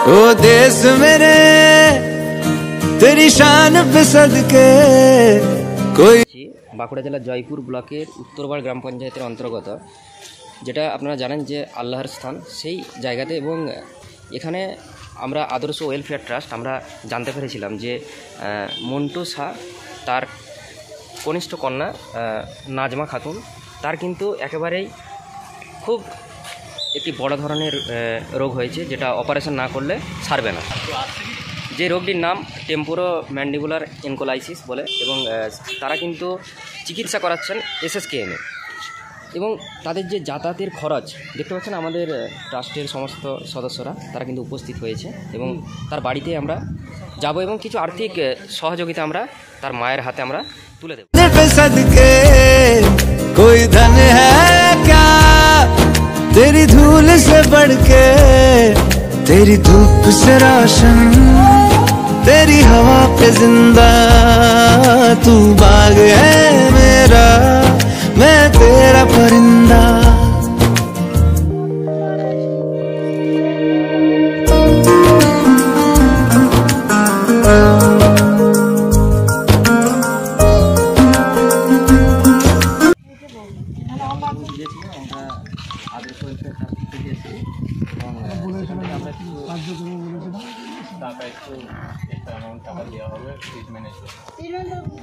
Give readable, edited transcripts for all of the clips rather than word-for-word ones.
ओ देश मेरे तेरी शान पे सदके कोई। বাঁকুড়া জেলার জয়পুর ব্লকের উত্তরপাড় গ্রাম পঞ্চায়েতের অন্তর্গত, যেটা আপনারা জানেন যে আল্লাহর স্থান, সেই জায়গাতে। এবং এখানে আমরা আদর্শ ওয়েলফেয়ার ট্রাস্ট আমরা জানতে পেরেছিলাম যে মন্টু শাহ, তার কনিষ্ঠ কন্যা নাজমা খাতুন, তার কিন্তু একেবারেই খুব একটি বড় ধরনের রোগ হয়েছে, যেটা অপারেশন না করলে সারবে না। যে রোগটির নাম টেম্পোরো ম্যান্ডিবুলার এনকোলাইসিস বলে, এবং তারা কিন্তু চিকিৎসা করাচ্ছেন SSKM-এ। এবং তাদের যে যাতায়াতের খরচ দেখতে পাচ্ছেন, আমাদের ট্রাস্টের সমস্ত সদস্যরা তারা কিন্তু উপস্থিত হয়েছে, এবং তার বাড়িতে আমরা যাব এবং কিছু আর্থিক সহযোগিতা আমরা তার মায়ের হাতে আমরা তুলে দেব। कोई धन है क्या तेरी धूल से बढ़ के, तेरी धूप से रोशन, तेरी हवा पे जिंदा, तू बाग है मेरा, मैं तेरा परिंदा।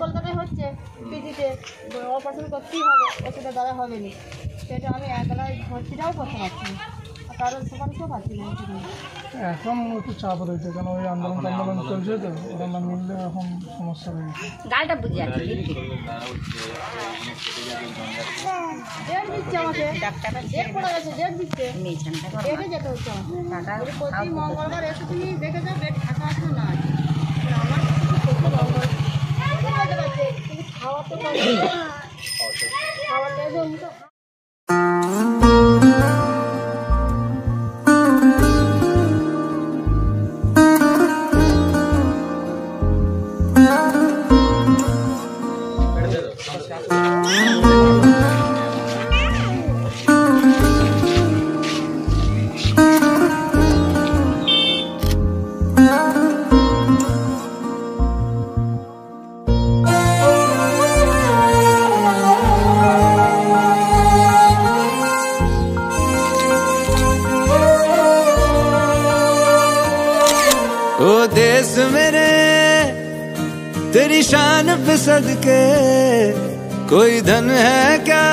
কলকাতায় হচ্ছে পিজিতে অপারেশন করতেই হবে, ওষুধের দ্বারা হবে না, সেটা আমি একবেলা ভর্তিটাও করতে পারছি না, কারণ সেখানেও পাচ্ছি না। এখন একটু চাপ রয়েছে, কারণ ওই আন্দোলন চলছে, তো ওরা না মিললে এখন সমস্যা রয়েছে। গালটা বুঝে যাচ্ছে, ডেট দিচ্ছে আমাকে, ডেট পড়ে গেছে, ডেট দিচ্ছে, ডেটে যেতে হচ্ছে আমাকে। প্রতি মঙ্গলবার এসে তুমি দেখে যাও ডেট থাকা আছে না, আমার খাওয়া তো খাওয়াটা জন্য তো। ओ देश मेरे तेरी शान पे सदके कोई धन है क्या।